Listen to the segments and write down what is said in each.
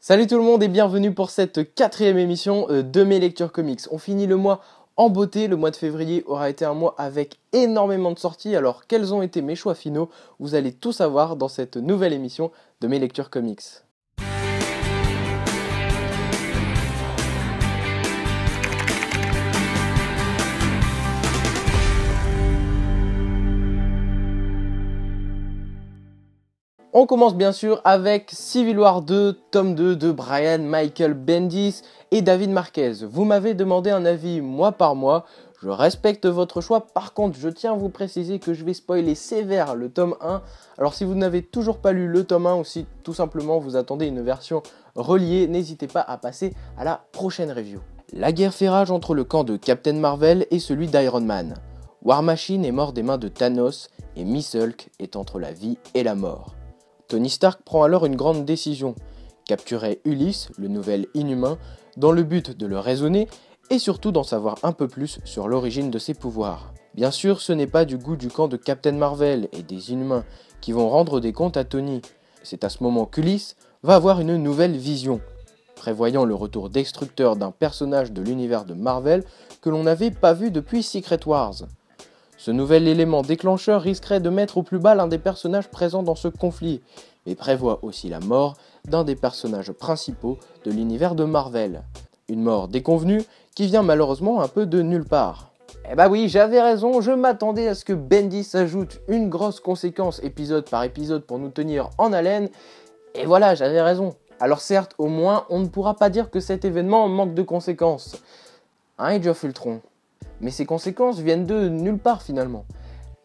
Salut tout le monde et bienvenue pour cette quatrième émission de mes lectures comics. On finit le mois en beauté, le mois de février aura été un mois avec énormément de sorties, alors quels ont été mes choix finaux? Vous allez tout savoir dans cette nouvelle émission de mes lectures comics. On commence bien sûr avec Civil War 2, tome 2 de Brian Michael Bendis et David Marquez. Vous m'avez demandé un avis mois par mois, je respecte votre choix, par contre je tiens à vous préciser que je vais spoiler sévère le tome 1. Alors si vous n'avez toujours pas lu le tome 1 ou si tout simplement vous attendez une version reliée, n'hésitez pas à passer à la prochaine review. La guerre fait rage entre le camp de Captain Marvel et celui d'Iron Man. War Machine est mort des mains de Thanos et Miss Hulk est entre la vie et la mort. Tony Stark prend alors une grande décision, capturer Ulysse, le nouvel inhumain, dans le but de le raisonner et surtout d'en savoir un peu plus sur l'origine de ses pouvoirs. Bien sûr, ce n'est pas du goût du camp de Captain Marvel et des Inhumains qui vont rendre des comptes à Tony. C'est à ce moment qu'Ulysse va avoir une nouvelle vision, prévoyant le retour destructeur d'un personnage de l'univers de Marvel que l'on n'avait pas vu depuis Secret Wars. Ce nouvel élément déclencheur risquerait de mettre au plus bas l'un des personnages présents dans ce conflit, mais prévoit aussi la mort d'un des personnages principaux de l'univers de Marvel. Une mort déconvenue qui vient malheureusement un peu de nulle part. Eh bah oui, j'avais raison, je m'attendais à ce que Bendis ajoute une grosse conséquence épisode par épisode pour nous tenir en haleine, et voilà, j'avais raison. Alors certes, au moins, on ne pourra pas dire que cet événement manque de conséquences. Age of Ultron. Mais ces conséquences viennent de nulle part finalement.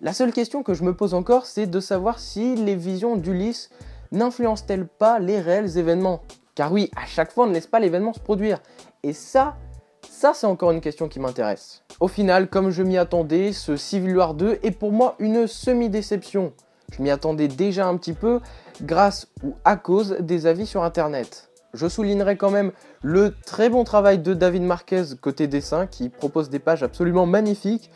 La seule question que je me pose encore, c'est de savoir si les visions d'Ulysse n'influencent-elles pas les réels événements. Car oui, à chaque fois on ne laisse pas l'événement se produire. Et ça c'est encore une question qui m'intéresse. Au final, comme je m'y attendais, ce Civil War 2 est pour moi une semi-déception. Je m'y attendais déjà un petit peu grâce ou à cause des avis sur internet. Je soulignerai quand même le très bon travail de David Marquez côté dessin qui propose des pages absolument magnifiques,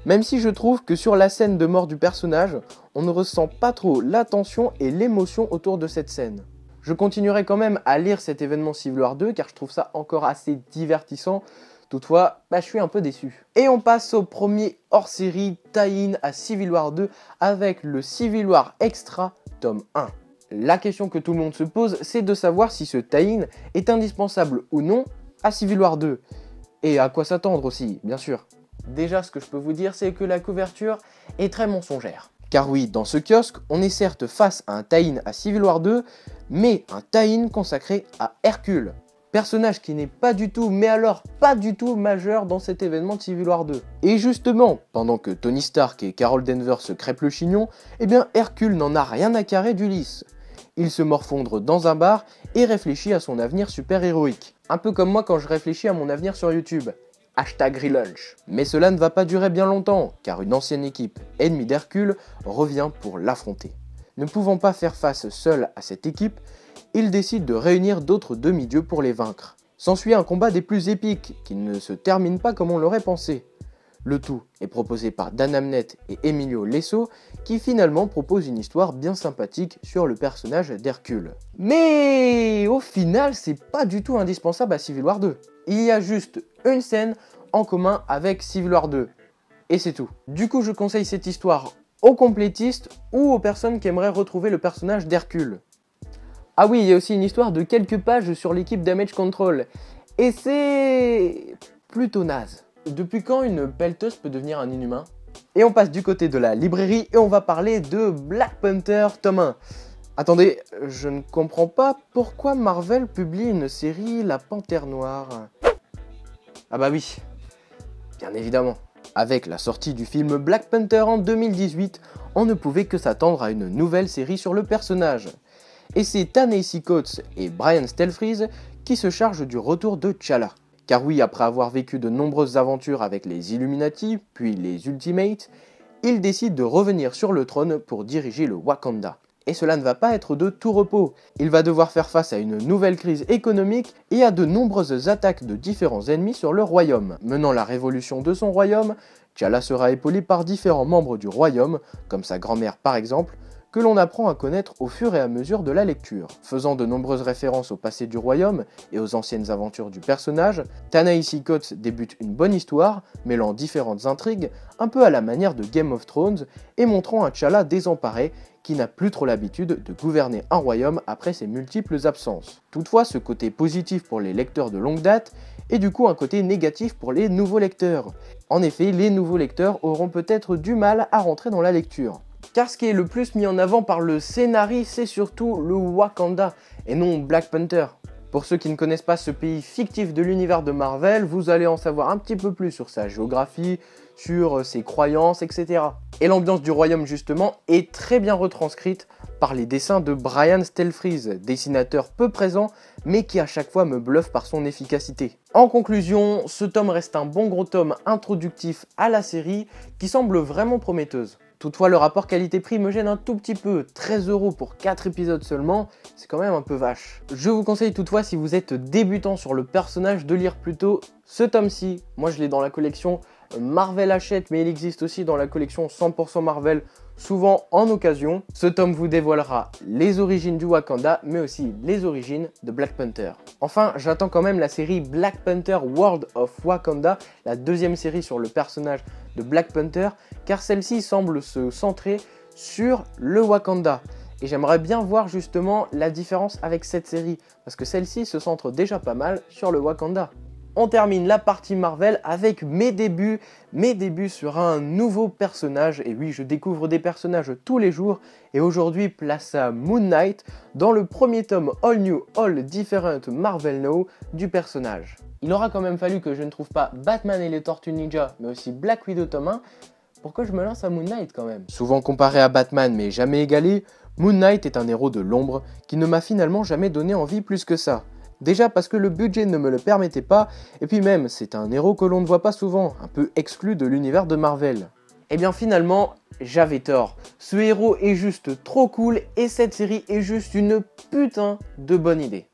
même si je trouve que sur la scène de mort du personnage, on ne ressent pas trop l'attention et l'émotion autour de cette scène. Je continuerai quand même à lire cet événement Civil War 2 car je trouve ça encore assez divertissant, toutefois je suis un peu déçu. Et on passe au premier hors-série tie-in à Civil War 2 avec le Civil War Extra tome 1. La question que tout le monde se pose, c'est de savoir si ce tie-in est indispensable ou non à Civil War 2. Et à quoi s'attendre aussi, bien sûr. Déjà, ce que je peux vous dire, c'est que la couverture est très mensongère. Car oui, dans ce kiosque, on est certes face à un tie-in à Civil War 2, mais un tie-in consacré à Hercule. Personnage qui n'est pas du tout, mais alors pas du tout majeur dans cet événement de Civil War 2. Et justement, pendant que Tony Stark et Carol Danvers se crêpent le chignon, eh bien Hercule n'en a rien à carrer d'Ulysse. Il se morfondre dans un bar et réfléchit à son avenir super-héroïque. Un peu comme moi quand je réfléchis à mon avenir sur YouTube. #relunch. Mais cela ne va pas durer bien longtemps, car une ancienne équipe ennemie d'Hercule revient pour l'affronter. Ne pouvant pas faire face seul à cette équipe, il décide de réunir d'autres demi-dieux pour les vaincre. S'ensuit un combat des plus épiques, qui ne se termine pas comme on l'aurait pensé. Le tout est proposé par Dan Abnett et Emilio Lesso, qui finalement proposent une histoire bien sympathique sur le personnage d'Hercule. Mais au final, c'est pas du tout indispensable à Civil War 2. Il y a juste une scène en commun avec Civil War 2. Et c'est tout. Du coup, je conseille cette histoire aux complétistes ou aux personnes qui aimeraient retrouver le personnage d'Hercule. Ah oui, il y a aussi une histoire de quelques pages sur l'équipe Damage Control. Et c'est plutôt naze. Depuis quand une pelleteuse peut devenir un inhumain? Et on passe du côté de la librairie et on va parler de Black Panther tome 1. Attendez, je ne comprends pas pourquoi Marvel publie une série La Panthère Noire. Ah bah oui, bien évidemment. Avec la sortie du film Black Panther en 2018, on ne pouvait que s'attendre à une nouvelle série sur le personnage. Et c'est Ta-Nehisi Coates et Brian Stelfreeze qui se chargent du retour de T'Challa. Car oui, après avoir vécu de nombreuses aventures avec les Illuminati, puis les Ultimates, il décide de revenir sur le trône pour diriger le Wakanda. Et cela ne va pas être de tout repos. Il va devoir faire face à une nouvelle crise économique et à de nombreuses attaques de différents ennemis sur le royaume. Menant la révolution de son royaume, T'Challa sera épaulé par différents membres du royaume, comme sa grand-mère par exemple, que l'on apprend à connaître au fur et à mesure de la lecture. Faisant de nombreuses références au passé du royaume et aux anciennes aventures du personnage, Ta-Nehisi Coates débute une bonne histoire, mêlant différentes intrigues, un peu à la manière de Game of Thrones, et montrant un T'Challa désemparé qui n'a plus trop l'habitude de gouverner un royaume après ses multiples absences. Toutefois, ce côté positif pour les lecteurs de longue date est du coup un côté négatif pour les nouveaux lecteurs. En effet, les nouveaux lecteurs auront peut-être du mal à rentrer dans la lecture. Car ce qui est le plus mis en avant par le scénariste, c'est surtout le Wakanda, et non Black Panther. Pour ceux qui ne connaissent pas ce pays fictif de l'univers de Marvel, vous allez en savoir un petit peu plus sur sa géographie, sur ses croyances, etc. Et l'ambiance du royaume justement est très bien retranscrite par les dessins de Brian Stelfreeze, dessinateur peu présent mais qui à chaque fois me bluffe par son efficacité. En conclusion, ce tome reste un bon gros tome introductif à la série qui semble vraiment prometteuse. Toutefois, le rapport qualité-prix me gêne un tout petit peu. 13 € pour 4 épisodes seulement, c'est quand même un peu vache. Je vous conseille toutefois, si vous êtes débutant sur le personnage, de lire plutôt ce tome-ci. Moi, je l'ai dans la collection Marvel Hachette, mais il existe aussi dans la collection 100% Marvel, souvent en occasion. Ce tome vous dévoilera les origines du Wakanda, mais aussi les origines de Black Panther. Enfin, j'attends quand même la série Black Panther World of Wakanda, la deuxième série sur le personnage de Black Panther, car celle-ci semble se centrer sur le Wakanda. Et j'aimerais bien voir justement la différence avec cette série, parce que celle-ci se centre déjà pas mal sur le Wakanda. On termine la partie Marvel avec mes débuts sur un nouveau personnage. Et oui, je découvre des personnages tous les jours. Et aujourd'hui, place à Moon Knight dans le premier tome All New, All Different Marvel Now du personnage. Il aura quand même fallu que je ne trouve pas Batman et les Tortues Ninja, mais aussi Black Widow tome 1, pour que je me lance à Moon Knight quand même. Souvent comparé à Batman mais jamais égalé, Moon Knight est un héros de l'ombre qui ne m'a finalement jamais donné envie plus que ça. Déjà parce que le budget ne me le permettait pas, et puis même c'est un héros que l'on ne voit pas souvent, un peu exclu de l'univers de Marvel. Et bien finalement, j'avais tort. Ce héros est juste trop cool et cette série est juste une putain de bonne idée.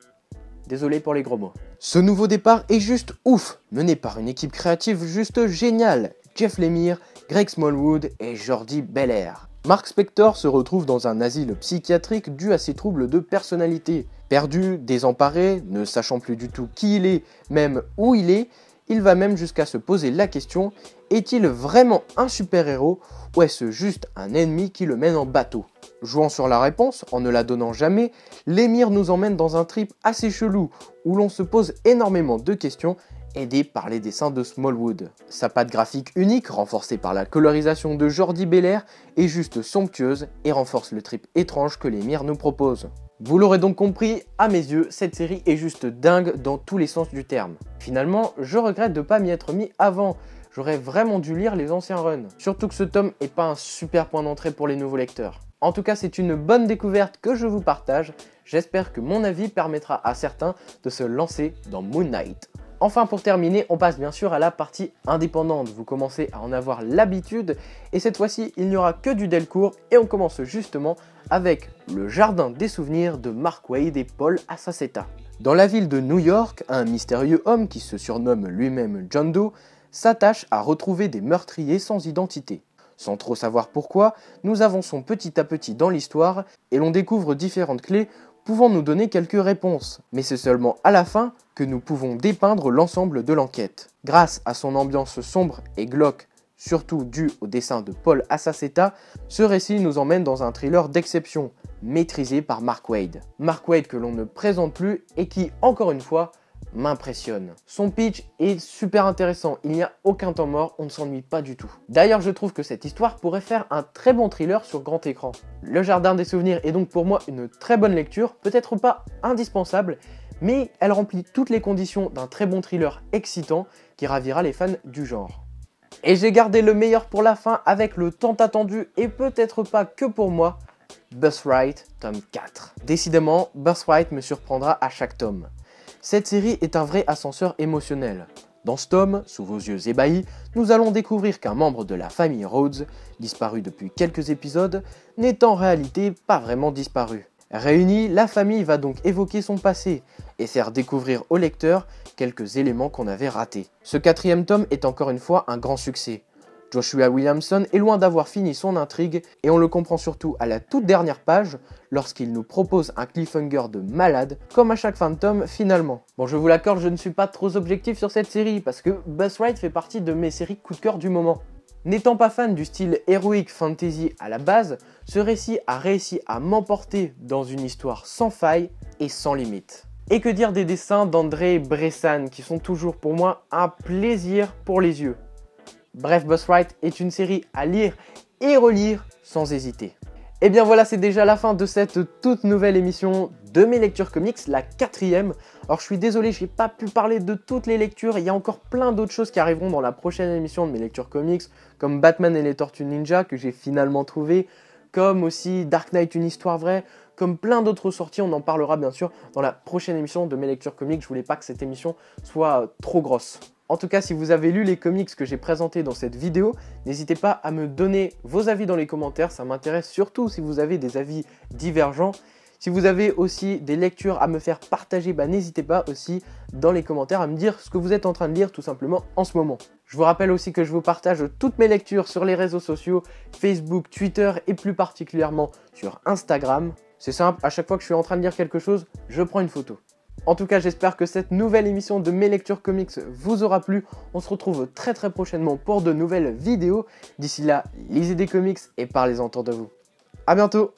Désolé pour les gros mots. Ce nouveau départ est juste ouf, mené par une équipe créative juste géniale. Jeff Lemire, Greg Smallwood et Jordi Belair. Mark Spector se retrouve dans un asile psychiatrique dû à ses troubles de personnalité. Perdu, désemparé, ne sachant plus du tout qui il est, même où il va même jusqu'à se poser la question, est-il vraiment un super-héros ou est-ce juste un ennemi qui le mène en bateau? Jouant sur la réponse, en ne la donnant jamais, Lemire nous emmène dans un trip assez chelou, où l'on se pose énormément de questions, aidé par les dessins de Smallwood. Sa patte graphique unique, renforcée par la colorisation de Jordi Belair, est juste somptueuse et renforce le trip étrange que Lemire nous propose. Vous l'aurez donc compris, à mes yeux, cette série est juste dingue dans tous les sens du terme. Finalement, je regrette de ne pas m'y être mis avant. J'aurais vraiment dû lire les anciens runs. Surtout que ce tome n'est pas un super point d'entrée pour les nouveaux lecteurs. En tout cas, c'est une bonne découverte que je vous partage. J'espère que mon avis permettra à certains de se lancer dans Moon Knight. Enfin, pour terminer, on passe bien sûr à la partie indépendante. Vous commencez à en avoir l'habitude et cette fois-ci, il n'y aura que du Delcourt et on commence justement avec Le Jardin des Souvenirs de Mark Waid et Paul Acaceta. Dans la ville de New York, un mystérieux homme qui se surnomme lui-même John Doe s'attache à retrouver des meurtriers sans identité. Sans trop savoir pourquoi, nous avançons petit à petit dans l'histoire et l'on découvre différentes clés pouvant nous donner quelques réponses. Mais c'est seulement à la fin que nous pouvons dépeindre l'ensemble de l'enquête. Grâce à son ambiance sombre et glauque, surtout due au dessin de Paul Acaceta, ce récit nous emmène dans un thriller d'exception, maîtrisé par Mark Waid. Mark Waid que l'on ne présente plus et qui, encore une fois, m'impressionne. Son pitch est super intéressant, il n'y a aucun temps mort, on ne s'ennuie pas du tout. D'ailleurs, je trouve que cette histoire pourrait faire un très bon thriller sur grand écran. Le Jardin des Souvenirs est donc pour moi une très bonne lecture, peut-être pas indispensable, mais elle remplit toutes les conditions d'un très bon thriller excitant qui ravira les fans du genre. Et j'ai gardé le meilleur pour la fin avec le tant attendu et peut-être pas que pour moi, Birthright tome 4. Décidément, Birthright me surprendra à chaque tome. Cette série est un vrai ascenseur émotionnel. Dans ce tome, sous vos yeux ébahis, nous allons découvrir qu'un membre de la famille Rhodes, disparu depuis quelques épisodes, n'est en réalité pas vraiment disparu. Réunie, la famille va donc évoquer son passé et faire découvrir au lecteur quelques éléments qu'on avait ratés. Ce quatrième tome est encore une fois un grand succès. Joshua Williamson est loin d'avoir fini son intrigue et on le comprend surtout à la toute dernière page lorsqu'il nous propose un cliffhanger de malade comme à chaque fin de tome finalement. Bon, je vous l'accorde, je ne suis pas trop objectif sur cette série parce que Birthright fait partie de mes séries coup de cœur du moment. N'étant pas fan du style heroic fantasy à la base, ce récit a réussi à m'emporter dans une histoire sans faille et sans limite. Et que dire des dessins d'André Bressan qui sont toujours pour moi un plaisir pour les yeux. Bref, Birthright est une série à lire et relire sans hésiter. Et bien voilà, c'est déjà la fin de cette toute nouvelle émission de mes lectures comics, la 4e. Alors je suis désolé, j'ai pas pu parler de toutes les lectures, il y a encore plein d'autres choses qui arriveront dans la prochaine émission de mes lectures comics, comme Batman et les Tortues Ninja que j'ai finalement trouvé, comme aussi Dark Knight, une histoire vraie, comme plein d'autres sorties, on en parlera bien sûr dans la prochaine émission de mes lectures comics. Je voulais pas que cette émission soit trop grosse. En tout cas, si vous avez lu les comics que j'ai présentés dans cette vidéo, n'hésitez pas à me donner vos avis dans les commentaires, ça m'intéresse surtout si vous avez des avis divergents. Si vous avez aussi des lectures à me faire partager, n'hésitez pas aussi dans les commentaires à me dire ce que vous êtes en train de lire tout simplement en ce moment. Je vous rappelle aussi que je vous partage toutes mes lectures sur les réseaux sociaux, Facebook, Twitter et plus particulièrement sur Instagram. C'est simple, à chaque fois que je suis en train de lire quelque chose, je prends une photo. En tout cas, j'espère que cette nouvelle émission de mes lectures comics vous aura plu. On se retrouve très prochainement pour de nouvelles vidéos. D'ici là, lisez des comics et parlez-en autour de vous. A bientôt!